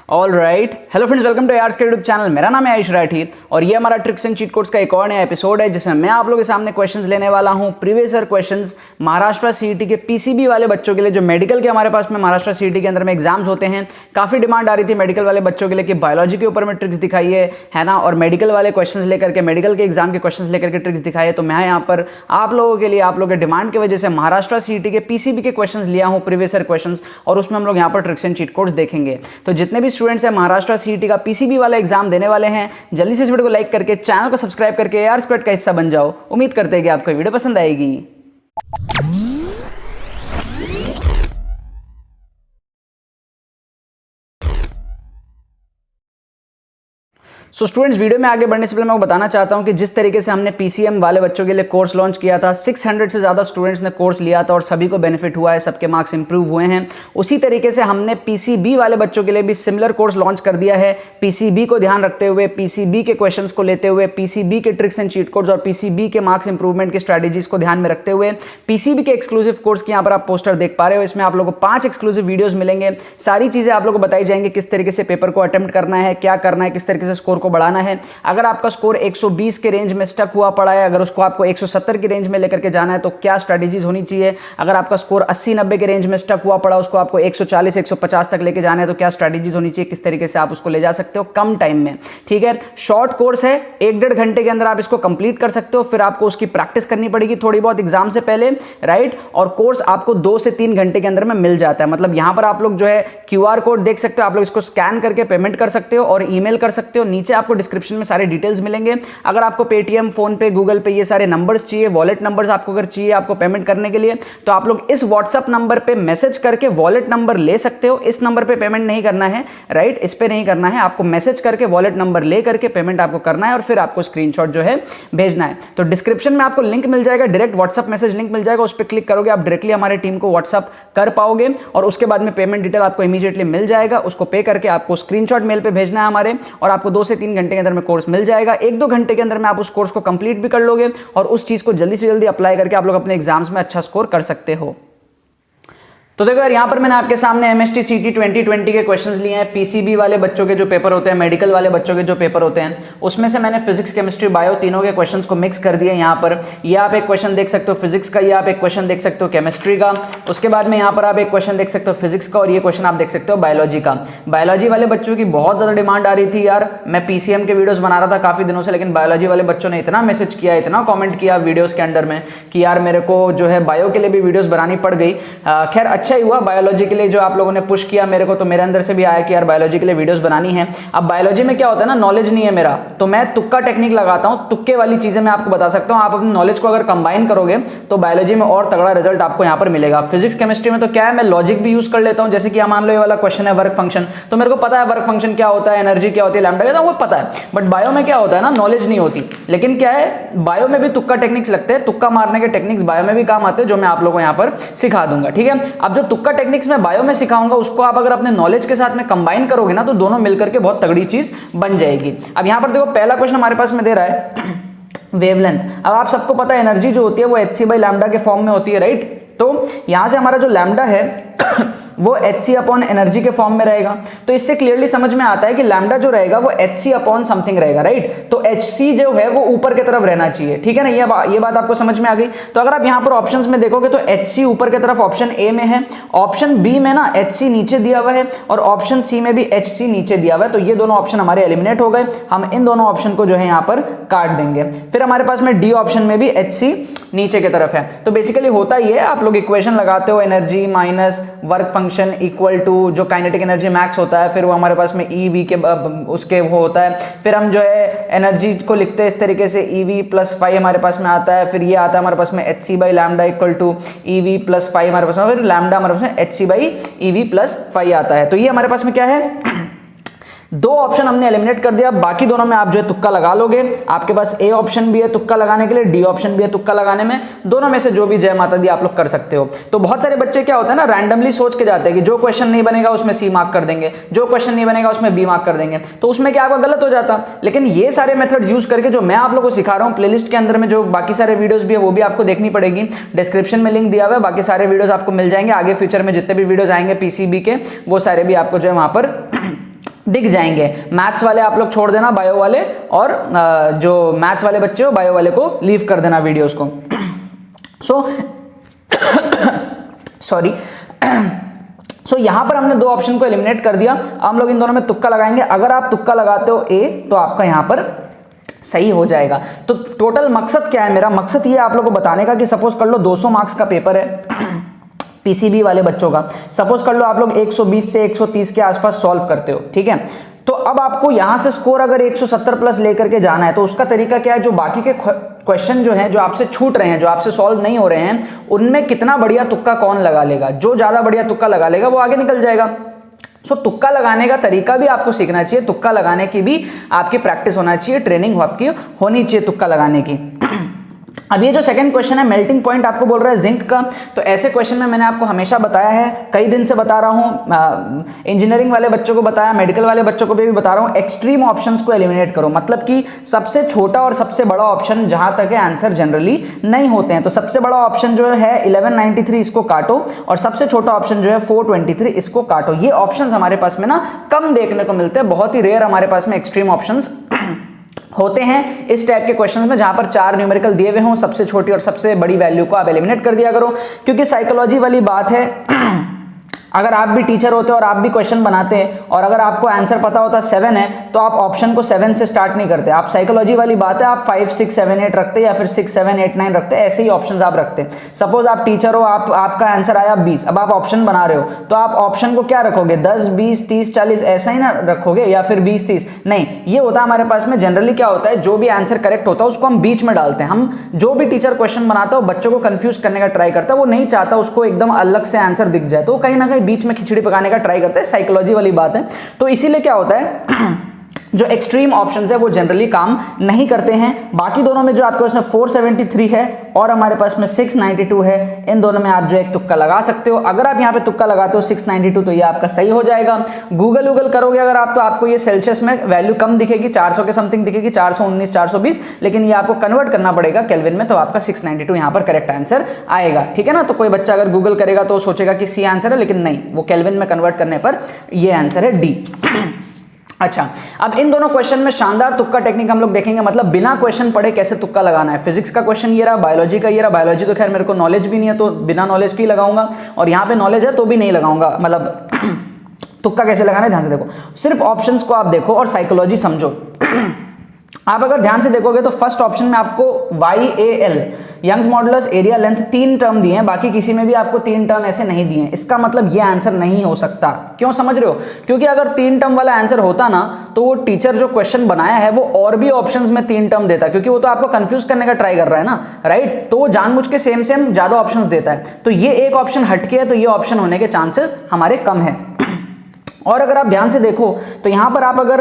All right, hello friends, welcome to यार्स के YouTube channel. मेरा नाम है आयुष राठी और ये हमारा ट्रिक्स एंड चीट कोड्स का एक और नया एपिसोड है जिसमें मैं आप लोगों के सामने क्वेश्चंस लेने वाला हूं। Previous year questions Maharashtra CET के पीसीबी वाले बच्चों के लिए, जो मेडिकल के हमारे पास में महाराष्ट्र सीईटी के अंदर में एग्जाम्स होते हैं। काफी डिमांड आ रही थी मेडिकल वाले बच्चों के लिए कि बायोलॉजी के ऊपर में ट्रिक्स दिखाइए, है ना, और मेडिकल वाले क्वेश्चंस लेकर के, मेडिकल के एग्जाम के क्वेश्चंस लेकर के ट्रिक्स दिखाइए। तो मैं यहाँ पर आप लोगों के लिए, आप लोगों के डिमांड की वजह से महाराष्ट्र सीईटी के पीसीबी के क्वेश्चंस लिया हूँ, प्रीवियस ईयर क्वेश्चंस, और उसमें हम लोग यहाँ पर ट्रिक्स एंड चीट कोड्स देखेंगे। तो जितने भी स्टूडेंट्स हैं महाराष्ट्र सीईटी का पीसीबी वाला एग्जाम देने वाले हैं, जल्दी से इस वीडियो को लाइक करके चैनल को सब्सक्राइब करके यार स्क्वाड का हिस्सा बन जाओ। उम्मीद करते हैं कि आपको वीडियो पसंद आएगी। सो स्टूडेंट्स, वीडियो में आगे बढ़ने से पहले मैं बताना चाहता हूं कि जिस तरीके से हमने पीसीएम वाले बच्चों के लिए कोर्स लॉन्च किया था, 600 से ज़्यादा स्टूडेंट्स ने कोर्स लिया था और सभी को बेनिफिट हुआ है, सबके मार्क्स इंप्रूव हुए हैं। उसी तरीके से हमने पीसीबी वाले बच्चों के लिए भी सिमिलर कोर्स लॉन्च कर दिया है। पीसीबी को ध्यान रखते हुए, पीसीबी के क्वेश्चंस को लेते हुए, पीसीबी के ट्रिक्स एंड चीट कोड्स और पीसीबी के मार्क्स इंप्रूवमेंट की स्ट्रैटेजीज को ध्यान में रखते हुए पीसीबी के एक्सक्लूसिव कोर्स की यहाँ पर आप पोस्टर देख पा रहे हो। इसमें आप लोगों को 5 एक्सक्लूसिव वीडियोज मिलेंगे। सारी चीज़ें आप लोगों को बताई जाएंगी, किस तरीके से पेपर को अटेम्प्ट करना है, क्या करना है, किस तरीके से स्कोर को बढ़ाना है। अगर आपका स्कोर 120 के रेंज में स्टक हुआ पड़ा है, अगर उसको आपको 170 की रेंज में लेकर के जाना है तो क्या स्ट्रैटेजीज होनी चाहिए। अगर आपका स्कोर 80-90 के रेंज में स्टक हुआ पड़ा, उसको आपको 140-150 तक लेके जाना है तो क्या स्ट्रैटेजीज होनी चाहिए, किस तरीके से आप उसको ले जा सकते हो कम टाइम में। ठीक है, शॉर्ट कोर्स है, 1-1.5 घंटे के अंदर आप इसको कंप्लीट कर सकते हो। फिर आपको उसकी प्रैक्टिस करनी पड़ेगी थोड़ी बहुत एग्जाम से पहले, राइट। और कोर्स आपको 2 से 3 घंटे के अंदर में मिल जाता है। मतलब यहां पर आप लोग जो है QR कोड देख सकते हो, आप लोग इसको स्कैन करके पेमेंट कर सकते हो और ईमेल कर सकते हो। नीचे आपको डिस्क्रिप्शन में सारे डिटेल्स मिलेंगे। अगर आपको पेटीएम, फोन पे, गूगल पे ये सारे नंबर्स चाहिए, वॉलेट नंबर्स आपको अगर चाहिए आपको पेमेंट करने के लिए, तो आप लोग इस व्हाट्सएप नंबर पे मैसेज करके वॉलेट नंबर ले सकते हो। इस नंबर पे पेमेंट नहीं करना है, राइट, इस पे नहीं करना है, आपको मैसेज करके वॉलेट नंबर ले करके पेमेंट आपको करना है और फिर आपको स्क्रीनशॉट जो है भेजना है। तो डिस्क्रिप्शन में आपको लिंक मिल जाएगा, डायरेक्ट व्हाट्सएप मैसेज लिंक मिल जाएगा, उस पर क्लिक करोगे आप डायरेक्टली हमारे टीम को व्हाट्सएप कर पाओगे और उसके बाद में पेमेंट डिटेल आपको इमीडिएटली मिल जाएगा। उसको पे करके आपको स्क्रीनशॉट मेल पे भेजना है हमारे, और आपको 2 से 3 घंटे के अंदर में कोर्स मिल जाएगा। 1-2 घंटे के अंदर में आप उस कोर्स को कंप्लीट भी कर लोगे और उस चीज को जल्दी से जल्दी अप्लाई करके आप लोग अपने एग्जाम्स में अच्छा स्कोर कर सकते हो। तो देखो यार, यहाँ पर मैंने आपके सामने MST CT 2020 के क्वेश्चंस लिए हैं। पीसीबी वाले बच्चों के जो पेपर होते हैं, मेडिकल वाले बच्चों के जो पेपर होते हैं, उसमें से मैंने फिजिक्स, केमिस्ट्री, बायो तीनों के क्वेश्चंस को मिक्स कर दिया यहाँ पर। ये आप एक क्वेश्चन देख सकते हो फिजिक्स का, ये आप एक क्वेश्चन देख सकते हो केमिस्ट्री का, उसके बाद में यहाँ पर आप एक क्वेश्चन देख सकते हो फिजिक्स का और ये क्वेश्चन आप देख सकते हो बायोलॉजी का। बायोलॉजी वाले बच्चों की बहुत ज्यादा डिमांड आ रही थी यार। मैं PCM के वीडियोज बना रहा था काफी दिनों से, लेकिन बायोलॉजी वाले बच्चों ने इतना मैसेज किया, इतना कॉमेंट किया वीडियोज के अंडर में कि यार मेरे को जो है बायो के लिए भी वीडियोज बनानी पड़ गई। खैर अच्छा ही हुआ, बायोलॉजी के लिए जो आप लोगों ने पुश किया मेरे को, तो मेरे अंदर से भी आया कि यार बायोलॉजी के लिए वीडियोस बनानी है। अब बायोलॉजी में क्या होता है ना, नॉलेज नहीं है मेरा, तो मैं तुक्का टेक्निक लगाता हूं। तुक्के वाली चीजें मैं आपको बता सकता हूं। आप अपनी नॉलेज को अगर कंबाइन करोगे तो बायोलॉजी में और तगड़ा रिजल्ट आपको यहां पर मिलेगा। फिजिक्स, केमिस्ट्री में तो क्या है, मैं लॉजिक भी यूज कर लेता हूं। जैसे कि मान लो ये वाला क्वेश्चन है वर्क फंक्शन, तो मेरे को पता है वर्क फंक्शन क्या होता है, एनर्जी क्या होती है, लैम्डा क्या, वो पता है। बट बायो में क्या होता है ना, नॉलेज नहीं होती। लेकिन क्या है, बायो में भी तुक्का टेक्निक्स लगते हैं, तुक्का मारने के टेक्निक्स बायो में भी काम आते हैं, जो मैं आप लोगों को यहां पर सिखा दूंगा। ठीक है, अब जो तुक्का टेक्निक्स मैं बायो में सिखाऊंगा उसको आप अगर अपने नॉलेज के साथ में कंबाइन करोगे ना, तो दोनों मिलकर के बहुत तगड़ी चीज बन जाएगी। अब यहां पर देखो, पहला क्वेश्चन हमारे पास में दे रहा है वेवलेंथ। अब आप सबको पता है एनर्जी जो होती है वो hc/λ के फॉर्म में होती है, राइट। तो यहां से हमारा जो लैम्डा है वो hc/एनर्जी के फॉर्म में रहेगा। तो इससे क्लियरली समझ में आता है कि लैम्डा जो रहेगा वो hc/समथिंग रहेगा, राइट। तो hc जो है वो ऊपर की तरफ रहना चाहिए, ठीक है ना। ये बात आपको समझ में आ गई। तो अगर आप यहां पर ऑप्शंस में देखोगे तो hc ऊपर की तरफ ऑप्शन ए में है, ऑप्शन बी में ना hc नीचे दिया हुआ है और ऑप्शन सी में भी hc नीचे दिया हुआ है। तो ये दोनों ऑप्शन हमारे एलिमिनेट हो गए। हम इन दोनों ऑप्शन को जो है यहां पर काट देंगे। फिर हमारे पास में डी ऑप्शन में भी hc नीचे की तरफ है। तो बेसिकली होता ही है, आप लोग इक्वेशन लगाते हो, energy minus work function equal to जो काइनेटिक एनर्जी मैक्स होता है, फिर वो हमारे पास में EV के उसके वो होता है। फिर हम जो है एनर्जी को लिखते हैं इस तरीके से, EV + phi हमारे पास में आता है। फिर ये आता है हमारे पास में hc/λ equal to EV + phi हमारे पास में, फिर लैम्डा हमारे पास में hc/EV + phi आता है। तो ये हमारे पास में क्या है, 2 ऑप्शन हमने एलिमिनेट कर दिया। बाकी दोनों में आप जो है तुक्का लगा लोगे। आपके पास ए ऑप्शन भी है तुक्का लगाने के लिए, डी ऑप्शन भी है तुक्का लगाने में। दोनों में से जो भी जय माता दी आप लोग कर सकते हो। तो बहुत सारे बच्चे क्या होता है ना, रैंडमली सोच के जाते हैं कि जो क्वेश्चन नहीं बनेगा उसमें C मार्क कर देंगे, जो क्वेश्चन नहीं बनेगा उसमें B मार्क कर देंगे। तो उसमें क्या आपका गलत हो जाता। लेकिन ये सारे मेथड्स यूज करके जो मैं आप लोगों को सिखा रहा हूँ, प्लेलिस्ट के अंदर में जो बाकी सारे वीडियोस भी है वो भी आपको देखनी पड़ेगी। डिस्क्रिप्शन में लिंक दिया हुआ है, बाकी सारे वीडियोस आपको मिल जाएंगे। आगे फ्यूचर में जितने भी वीडियोस आएंगे पीसीबी के, वो सारे भी आपको जो है वहां पर दिख जाएंगे। मैथ्स वाले आप लोग छोड़ देना, बायो वाले, और जो मैथ्स वाले बच्चे हो बायो वाले को लीव कर देना वीडियोस को। सॉरी यहां पर हमने दो ऑप्शन को एलिमिनेट कर दिया। हम लोग इन दोनों में तुक्का लगाएंगे। अगर आप तुक्का लगाते हो ए तो आपका यहां पर सही हो जाएगा। तो टोटल मकसद क्या है मेरा? मकसद ये आप लोग को बताने का कि सपोज कर लो 200 मार्क्स का पेपर है पीसीबी वाले बच्चों का। सपोज कर लो आप लोग 120 से 130 के आसपास सॉल्व करते हो, ठीक है। तो अब आपको यहां से स्कोर अगर 170 प्लस लेकर के जाना है तो उसका तरीका क्या है? जो बाकी के क्वेश्चन जो हैं, जो आपसे छूट रहे हैं, जो आपसे सॉल्व नहीं हो रहे हैं, उनमें कितना बढ़िया तुक्का कौन लगा लेगा। जो ज्यादा बढ़िया तुक्का लगा लेगा वो आगे निकल जाएगा। तुक्का लगाने का तरीका भी आपको सीखना चाहिए, तुक्का लगाने की भी आपकी प्रैक्टिस होना चाहिए, ट्रेनिंग आपकी होनी चाहिए तुक्का लगाने की। अब ये जो सेकंड क्वेश्चन है, मेल्टिंग पॉइंट आपको बोल रहा है जिंक का, तो ऐसे क्वेश्चन में मैंने आपको हमेशा बताया है, कई दिन से बता रहा हूँ, इंजीनियरिंग वाले बच्चों को बताया, मेडिकल वाले बच्चों को भी बता रहा हूँ, एक्सट्रीम ऑप्शंस को एलिमिनेट करो। मतलब कि सबसे छोटा और सबसे बड़ा ऑप्शन जहां तक है आंसर जनरली नहीं होते हैं। तो सबसे बड़ा ऑप्शन जो है 1193 इसको काटो, और सबसे छोटा ऑप्शन जो है 423 इसको काटो। ये ऑप्शंस हमारे पास में ना कम देखने को मिलते हैं, बहुत ही रेयर हमारे पास में एक्सट्रीम ऑप्शंस होते हैं इस टाइप के क्वेश्चंस में, जहां पर 4 न्यूमेरिकल दिए हुए हों, सबसे छोटी और सबसे बड़ी वैल्यू को आप एलिमिनेट कर दिया करो। क्योंकि साइकोलॉजी वाली बात है, अगर आप भी टीचर होते और आप भी क्वेश्चन बनाते हैं और अगर आपको आंसर पता होता 7 है तो आप ऑप्शन को 7 से स्टार्ट नहीं करते। आप साइकोलॉजी वाली बात है, आप 5, 6, 7, 8 रखते या फिर 6, 7, 8, 9 रखते, ऐसे ही ऑप्शंस आप रखते। सपोज आप टीचर हो, आपका आंसर आया 20, अब आप ऑप्शन बना रहे हो तो आप ऑप्शन को क्या रखोगे? 10, 20, 30, 40 ऐसा ही ना रखोगे, या फिर 20, 30 नहीं। ये होता है हमारे पास में जनरली क्या होता है, जो भी आंसर करेक्ट होता है उसको हम बीच में डालते हैं। हम जो भी टीचर क्वेश्चन बनाता है बच्चों को कंफ्यूज करने का ट्राई करता है, वो नहीं चाहता उसको एकदम अलग से आंसर दिख जाए, तो कहीं ना कहीं बीच में खिचड़ी पकाने का ट्राई करते हैं। साइकोलॉजी वाली बात है, तो इसीलिए क्या होता है जो एक्सट्रीम ऑप्शंस है वो जनरली काम नहीं करते हैं। बाकी दोनों में जो आपके पास में 473 है और हमारे पास में 692 है, इन दोनों में आप जो एक तुक्का लगा सकते हो। अगर आप यहाँ पे तुक्का लगाते हो 692 तो ये आपका सही हो जाएगा। गूगल करोगे अगर आप तो आपको ये सेल्सियस में वैल्यू कम दिखेगी, 400 के समथिंग दिखेगी, 419, 420, लेकिन ये आपको कन्वर्ट करना पड़ेगा केल्विन में, तो आपका 692 यहाँ पर करेक्ट आंसर आएगा, ठीक है ना। तो कोई बच्चा अगर गूगल करेगा तो सोचेगा कि सी आंसर है, लेकिन नहीं, वो केल्विन में कन्वर्ट करने पर ये आंसर है डी। अच्छा, अब इन दोनों क्वेश्चन में शानदार तुक्का टेक्निक हम लोग देखेंगे, मतलब बिना क्वेश्चन पढ़े कैसे तुक्का लगाना है। फिजिक्स का क्वेश्चन ये रहा, बायोलॉजी का ये रहा। बायोलॉजी तो खैर मेरे को नॉलेज भी नहीं है तो बिना नॉलेज के ही लगाऊंगा, और यहाँ पे नॉलेज है तो भी नहीं लगाऊंगा। मतलब तुक्का कैसे लगाना है ध्यान से देखो, सिर्फ ऑप्शंस को आप देखो और साइकोलॉजी समझो। आप अगर ध्यान से देखोगे तो फर्स्ट ऑप्शन में आपको YAL Young's modulus area length 3 term दिए हैं, बाकी किसी में भी आपको 3 टर्म ऐसे नहीं दिए हैं। इसका मतलब ये आंसर नहीं हो सकता। क्यों समझ रहे हो? क्योंकि अगर 3 टर्म वाला आंसर होता ना तो वो टीचर जो क्वेश्चन बनाया है वो और भी ऑप्शंस में 3 टर्म देता, क्योंकि वो तो आपको कंफ्यूज करने का ट्राई कर रहा है ना, राइट। तो वो जानबूझ के सेम ज्यादा ऑप्शंस देता है। तो ये एक ऑप्शन हटके है, तो ये ऑप्शन होने के चांसेस हमारे कम है। और अगर आप ध्यान से देखो तो यहां पर आप अगर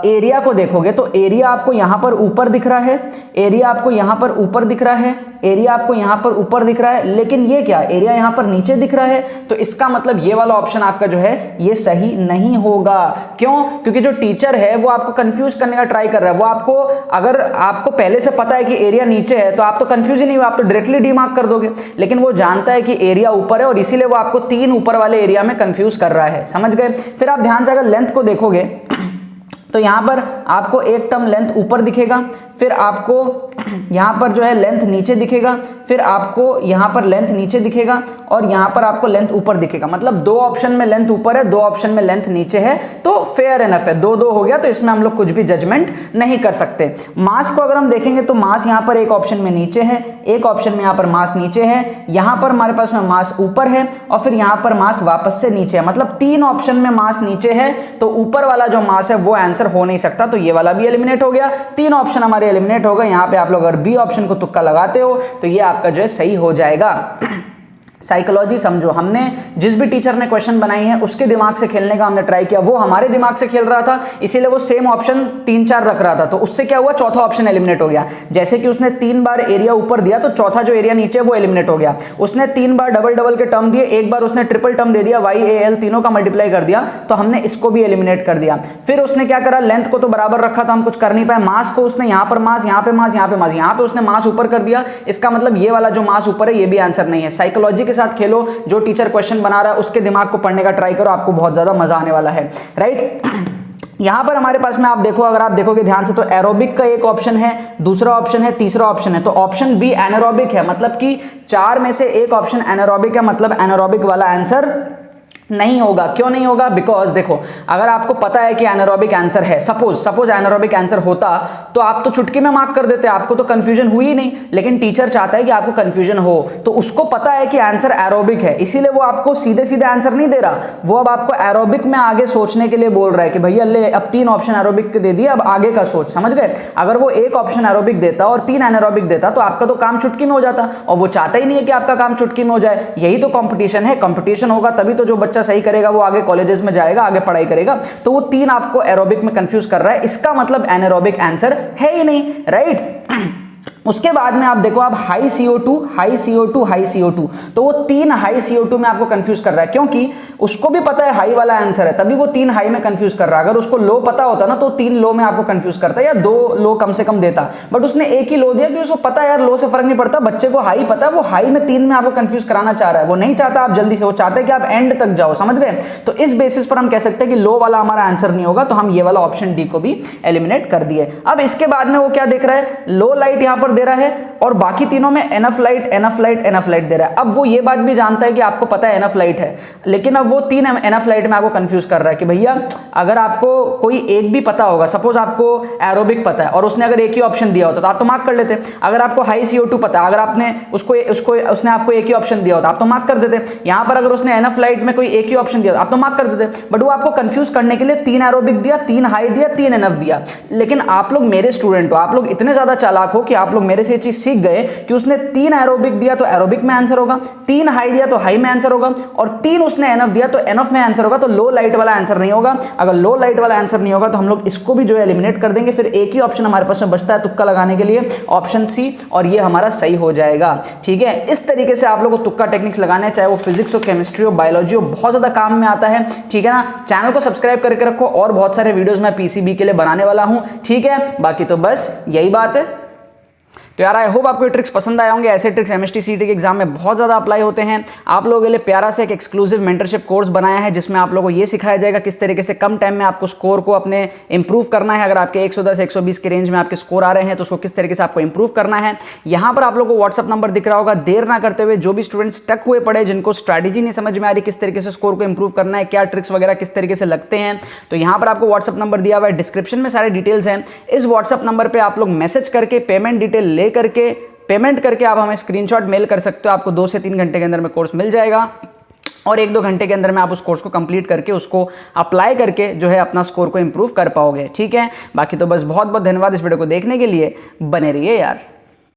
एरिया को देखोगे तो एरिया आपको यहां पर ऊपर दिख रहा है, एरिया आपको यहां पर ऊपर दिख रहा है, एरिया आपको यहां पर ऊपर दिख रहा है, लेकिन ये क्या, एरिया यहां पर नीचे दिख रहा है। तो इसका मतलब ये वाला ऑप्शन आपका जो है ये सही नहीं होगा। क्यों? क्योंकि जो टीचर है वो आपको कंफ्यूज करने का ट्राई कर रहा है। वो आपको, अगर आपको पहले से पता है कि एरिया नीचे है तो आप तो कंफ्यूज ही नहीं हो, आप तो डायरेक्टली डी मार्क कर दोगे। लेकिन वो जानता है कि एरिया ऊपर है और इसीलिए वो आपको 3 ऊपर वाले एरिया में कंफ्यूज कर रहा है। समझ गए? फिर आप ध्यान से अगर लेंथ को देखोगे तो यहां पर आपको एक टर्म लेंथ ऊपर दिखेगा, फिर आपको यहां पर जो है लेंथ नीचे दिखेगा, फिर आपको यहां पर लेंथ नीचे दिखेगा और यहां पर आपको लेंथ ऊपर दिखेगा। मतलब 2 ऑप्शन में लेंथ ऊपर है, 2 ऑप्शन में लेंथ नीचे है, तो फेयर एनफ है। 2-2 हो गया, तो इसमें हम लोग कुछ भी जजमेंट नहीं कर सकते। मास को अगर हम देखेंगे तो मास यहां पर एक ऑप्शन में नीचे है, एक ऑप्शन में यहां पर मास नीचे है, यहां पर हमारे पास में मास ऊपर है और फिर यहां पर मास वापस से नीचे है। मतलब 3 ऑप्शन में मास नीचे है, तो ऊपर वाला जो मास है वो आंसर हो नहीं सकता, तो ये वाला भी एलिमिनेट हो गया। 3 ऑप्शन हमारे एलिमिनेट हो गए। यहां पे आप लोग अगर बी ऑप्शन को तुक्का लगाते हो तो ये आपका जो है सही हो जाएगा। साइकोलॉजी समझो, हमने जिस भी टीचर ने क्वेश्चन बनाई है उसके दिमाग से खेलने का हमने ट्राई किया, वो हमारे दिमाग से खेल रहा था, इसीलिए वो सेम ऑप्शन 3-4 रख रहा था। तो उससे क्या हुआ, चौथा ऑप्शन एलिमिनेट हो गया। जैसे कि उसने 3 बार एरिया ऊपर दिया तो चौथा जो एरिया नीचे वो एलिमिनेट हो गया। उसने 3 बार डबल के टर्म दिए, एक बार उसने ट्रिपल टर्म दे दिया, YAL तीनों का मल्टीप्लाई कर दिया, तो हमने इसको भी एलिमिनेट कर दिया। फिर उसने क्या करा, लेंथ को तो बराबर रखा था, हम कुछ कर नहीं पाए। मास को उसने यहाँ पर मास, यहाँ पे मास, यहाँ पे मास, यहाँ पे उसने मास ऊपर कर दिया। इसका मतलब ये वाला जो मास ऊपर है ये भी आंसर नहीं है। साइकोलॉजी के साथ खेलो, जो टीचर क्वेश्चन बना रहा है उसके दिमाग को पढ़ने का ट्राई करो, आपको बहुत ज्यादा मजा आने वाला है, राइट। यहां पर हमारे पास में आप देखो, अगर आप देखोगे ध्यान से तो एरोबिक का एक ऑप्शन है, दूसरा ऑप्शन है, तीसरा ऑप्शन है। तो ऑप्शन बी एनारोबिक है, मतलब कि 4 में से एक ऑप्शन एनारोबिक है, मतलब एनारोबिक वाला आंसर नहीं होगा। क्यों नहीं होगा? बिकॉज देखो, अगर आपको पता है कि एनारोबिक आंसर है, सपोज एनारोबिक आंसर होता तो आप तो चुटकी में मार्क कर देते, आपको तो कंफ्यूजन हुई ही नहीं। लेकिन टीचर चाहता है कि आपको कंफ्यूजन हो, तो उसको पता है कि आंसर एरोबिक है, इसीलिए वो आपको सीधे सीधे आंसर नहीं दे रहा, वो अब आपको एरोबिक में आगे सोचने के लिए बोल रहा है कि भैया ले अब 3 ऑप्शन एरोबिक के दे दिए, अब आगे का सोच, समझ गए। अगर वो एक ऑप्शन एरोबिक देता और 3 एनारोबिक देता तो आपका तो काम चुटकी में हो जाता, और वो चाहता ही नहीं है कि आपका काम चुटकी में हो जाए। यही तो कंपटीशन है, कंपटीशन होगा तभी तो जो बच्चा सही करेगा वो आगे कॉलेजेस में जाएगा, आगे पढ़ाई करेगा। तो वो 3 आपको एरोबिक में कंफ्यूज कर रहा है, इसका मतलब एनारोबिक आंसर है ही नहीं, राइट। उसके बाद में आप देखो, आप high CO2 high CO2 high CO2, तो वो 3 हाई CO2 में आपको कंफ्यूज कर रहा है, क्योंकि उसको भी पता है हाई वाला आंसर है, तभी वो 3 हाई में कंफ्यूज कर रहा है। अगर उसको लो पता होता ना तो 3 लो में आपको कंफ्यूज करता, या 2 लो कम से कम देता, बट उसने एक ही लो दिया क्योंकि उसको पता है यार लो से फर्क नहीं पड़ता, बच्चे को हाई पता है, वो हाई में 3 में आपको कंफ्यूज कराना चाह रहा है। वो नहीं चाहता आप जल्दी से, वो चाहता है कि आप एंड तक जाओ, समझ गए। तो इस बेसिस पर हम कह सकते हैं कि लो वाला हमारा आंसर नहीं होगा, तो हम ये वाला ऑप्शन डी को भी एलिमिनेट कर दिए। अब इसके बाद में वो क्या देख रहा है, लो लाइट यहां पर दे रहा है, और बाकी तीनों में enough light enough light enough light दे रहा है। अब वो ये बात भी जानता है कि आपको पता है एनफ लाइट है, लेकिन अब वो 3 एनफ लाइट में आपको कंफ्यूज कर रहा है कि भैया अगर आपको कोई एक भी पता होगा, सपोज आपको एरोबिक पता है और उसने अगर एक ही ऑप्शन दिया होता तो आप तो मार्क कर लेते। अगर आपको हाई CO2 पता है, अगर आपने उसने आपको एक ही ऑप्शन दिया होता आप तो मार्क कर देते। यहां पर अगर उसने एनफ लाइट में कोई एक ही ऑप्शन दिया आप तो मार्क कर देते, बट वो आपको कंफ्यूज करने के लिए 3 एरोबिक दिया, 3 हाई दिया, 3 एनफ दिया। लेकिन आप लोग मेरे स्टूडेंट हो, आप लोग इतने ज्यादा चालाक हो कि आप लोग मेरे से ये चीज सीख गए कि उसने 3 एरोबिक दिया तो एरोबिक में आंसर होगा, 3 हाई दिया तो हाई में आंसर होगा, और 3 उसने एनफ दिया तो एनफ में आंसर होगा, तो लो लाइट वाला आंसर नहीं होगा। अगर लो लाइट वाला आंसर नहीं होगा तो हम लोग इसको भी जो है एलिमिनेट कर देंगे, फिर एक ही ऑप्शन हमारे पास में बचता है तुक्का लगाने के लिए, ऑप्शन सी, और ये हमारा सही हो जाएगा। ठीक है, इस तरीके से आप लोगों को तुक्का टेक्निक्स लगाने हैं, चाहे वो फिजिक्स हो, केमिस्ट्री हो, बायोलॉजी हो, बहुत ज्यादा काम में आता है। ठीक है ना, चैनल को सब्सक्राइब करके रखो, और बहुत सारे वीडियोस मैं PCB के लिए बनाने वाला हूं। ठीक है, बाकी तो बस यही बात है। तो यार आई होप आपको ये ट्रिक्स पसंद आए होंगे। ऐसे ट्रिक्स MST CET के एग्जाम में बहुत ज़्यादा अप्लाई होते हैं। आप लोगों के लिए प्यारा सा एक एक्सक्लूसिव मेंटरशिप कोर्स बनाया है, जिसमें आप लोगों को ये सिखाया जाएगा किस तरीके से कम टाइम में आपको स्कोर को अपने इंप्रूव करना है। अगर आपके 110 120 के रेंज में आपके स्कोर आ रहे हैं तो उसको किस तरीके से आपको इंप्रूव करना है। यहाँ पर आप लोगों को व्हाट्सअप नंबर दिख रहा होगा। देर ना करते हुए जो भी स्टूडेंट स्टक हुए पड़े, जिनको स्ट्रैटेजी नहीं समझ में आ रही किस तरीके से स्कोर को इंप्रूव करना है, क्या ट्रिक्स वगैरह किस तरीके से लगते हैं, तो यहाँ पर आपको व्हाट्सअप नंबर दिया हुआ है, डिस्क्रिप्शन में सारे डिटेल्स हैं। इस व्हाट्सअप नंबर पर आप लोग मैसेज करके पेमेंट डिटेल ले करके पेमेंट करके आप हमें स्क्रीनशॉट मेल कर सकते हो। आपको 2 से 3 घंटे के अंदर में कोर्स मिल जाएगा, और 1-2 घंटे के अंदर में आप उस कोर्स को कंप्लीट करके उसको अप्लाई करके जो है अपना स्कोर को इंप्रूव कर पाओगे। ठीक है, बाकी तो बस बहुत बहुत धन्यवाद इस वीडियो को देखने के लिए। बने रहिए यार।